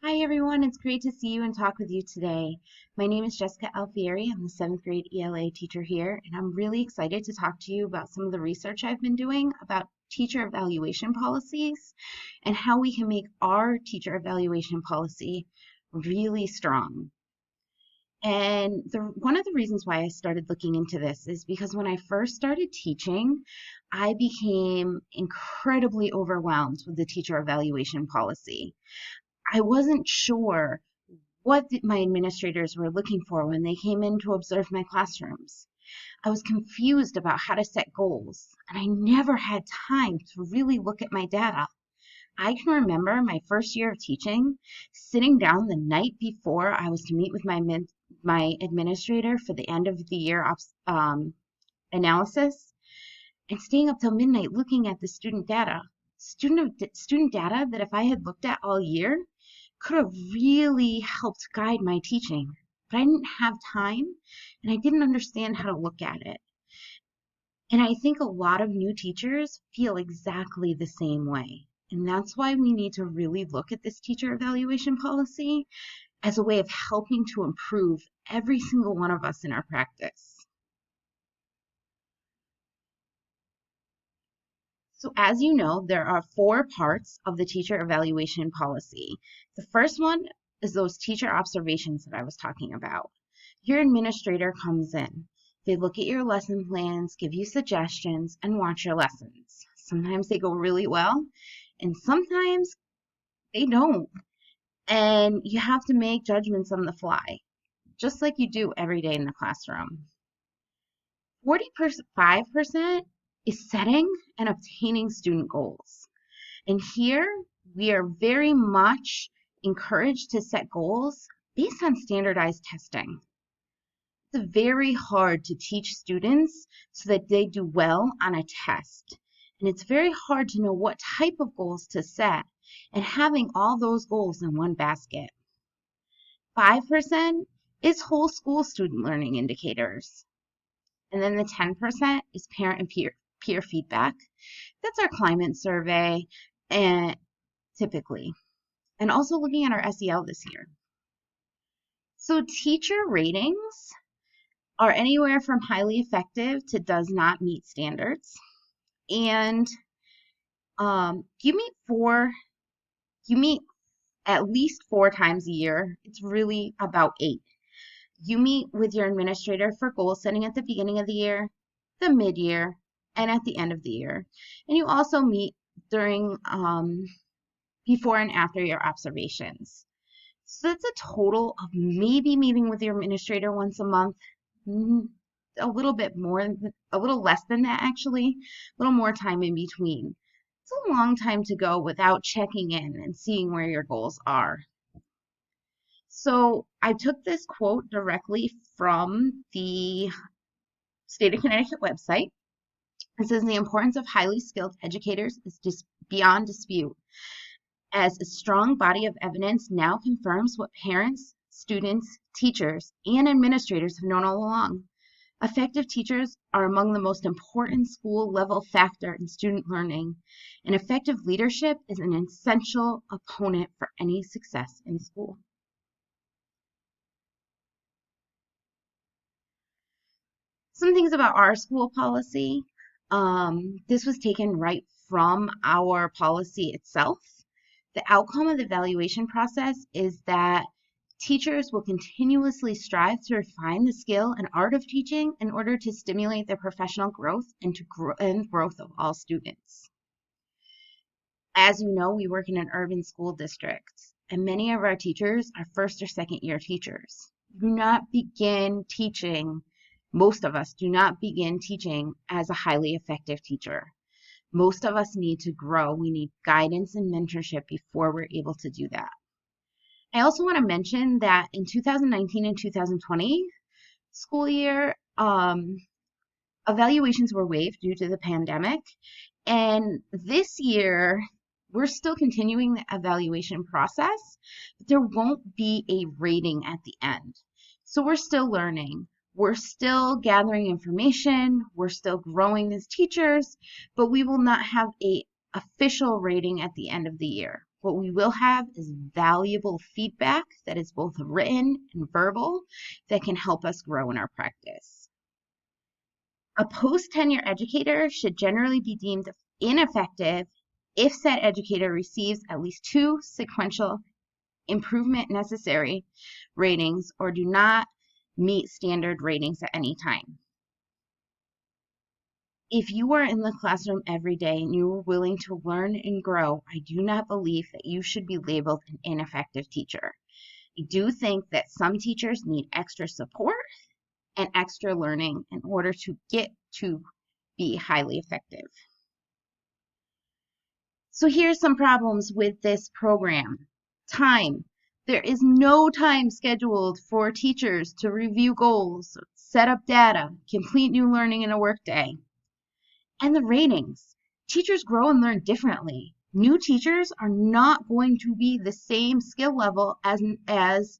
Hi everyone, it's great to see you and talk with you today. My name is Jessica Alfieri. I'm the 7th grade ELA teacher here, and I'm really excited to talk to you about some of the research I've been doing about teacher evaluation policies and how we can make our teacher evaluation policy really strong. And one of the reasons why I started looking into this is because when I first started teaching, I became incredibly overwhelmed with the teacher evaluation policy. I wasn't sure what my administrators were looking for when they came in to observe my classrooms. I was confused about how to set goals, and I never had time to really look at my data. I can remember my first year of teaching, sitting down the night before I was to meet with my administrator for the end of the year analysis, and staying up till midnight looking at the student data. Student data that if I had looked at all year, could have really helped guide my teaching, but I didn't have time and I didn't understand how to look at it. And I think a lot of new teachers feel exactly the same way. And that's why we need to really look at this teacher evaluation policy as a way of helping to improve every single one of us in our practice. So as you know, there are 4 parts of the teacher evaluation policy. The first one is those teacher observations that I was talking about. Your administrator comes in. They look at your lesson plans, give you suggestions, and watch your lessons. Sometimes they go really well, and sometimes they don't. And you have to make judgments on the fly, just like you do every day in the classroom. 45% is setting and obtaining student goals. And here we are very much encouraged to set goals based on standardized testing. It's very hard to teach students so that they do well on a test. And it's very hard to know what type of goals to set and having all those goals in one basket. 5% is whole school student learning indicators. And then the 10% is parent and peer feedback. That's our climate survey, and typically. And also looking at our SEL this year. So teacher ratings are anywhere from highly effective to does not meet standards. And you meet at least 4 times a year. It's really about 8. You meet with your administrator for goal setting at the beginning of the year, the mid-year, and at the end of the year. And you also meet during before and after your observations. So that's a total of maybe meeting with your administrator once a month, a little less than that actually, a little more time in between. It's a long time to go without checking in and seeing where your goals are. So I took this quote directly from the State of Connecticut website. It says the importance of highly skilled educators is just beyond dispute, as a strong body of evidence now confirms what parents, students, teachers, and administrators have known all along. Effective teachers are among the most important school-level factor in student learning, and effective leadership is an essential component for any success in school. Some things about our school policy. This was taken right from our policy itself. The outcome of the evaluation process is that teachers will continuously strive to refine the skill and art of teaching in order to stimulate their professional growth and growth of all students. As you know, we work in an urban school district, and many of our teachers are first or second year teachers. Most of us do not begin teaching as a highly effective teacher. Most of us need to grow. We need guidance and mentorship before we're able to do that. I also want to mention that in 2019 and 2020 school year, evaluations were waived due to the pandemic. And this year, we're still continuing the evaluation process, but there won't be a rating at the end. So we're still learning. We're still gathering information. We're still growing as teachers, but we will not have an official rating at the end of the year. What we will have is valuable feedback that is both written and verbal that can help us grow in our practice. A post-tenure educator should generally be deemed ineffective if said educator receives at least 2 sequential improvement necessary ratings or do not meet standard ratings at any time. If you are in the classroom every day and you are willing to learn and grow, I do not believe that you should be labeled an ineffective teacher. I do think that some teachers need extra support and extra learning in order to get to be highly effective. So here's some problems with this program. Time. There is no time scheduled for teachers to review goals, set up data, complete new learning in a workday. And the ratings. Teachers grow and learn differently. New teachers are not going to be the same skill level as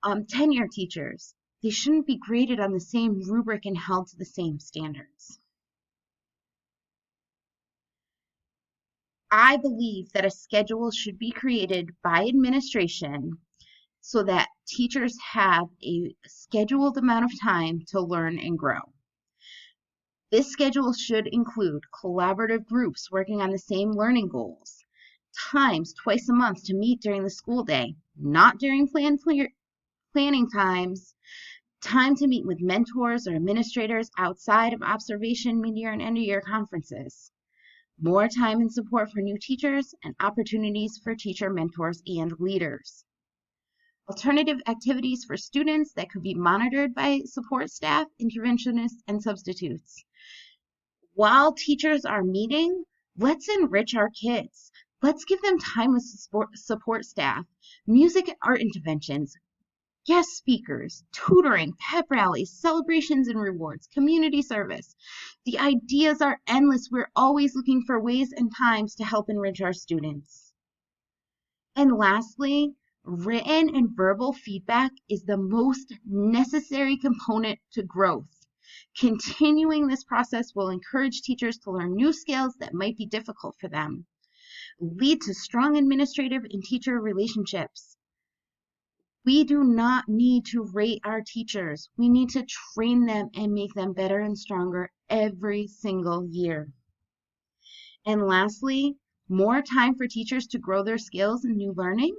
tenured teachers. They shouldn't be graded on the same rubric and held to the same standards. I believe that a schedule should be created by administration so that teachers have a scheduled amount of time to learn and grow. This schedule should include collaborative groups working on the same learning goals, times twice a month to meet during the school day, not during planning times, time to meet with mentors or administrators outside of observation, mid-year, and end-of-year conferences, more time and support for new teachers, and opportunities for teacher mentors and leaders. Alternative activities for students that could be monitored by support staff, interventionists, and substitutes. While teachers are meeting, let's enrich our kids. Let's give them time with support staff, music and art interventions, guest speakers, tutoring, pep rallies, celebrations and rewards, community service. The ideas are endless. We're always looking for ways and times to help enrich our students. And lastly, written and verbal feedback is the most necessary component to growth. Continuing this process will encourage teachers to learn new skills that might be difficult for them, lead to strong administrative and teacher relationships. We do not need to rate our teachers. We need to train them and make them better and stronger every single year. And lastly, more time for teachers to grow their skills and new learning.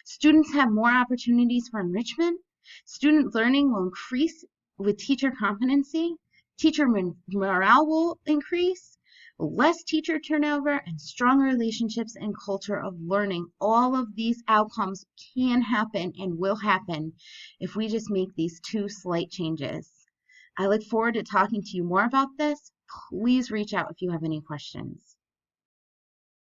Students have more opportunities for enrichment. Student learning will increase with teacher competency. Teacher morale will increase. Less teacher turnover and strong relationships and culture of learning. All of these outcomes can happen and will happen if we just make these 2 slight changes. I look forward to talking to you more about this. Please reach out if you have any questions.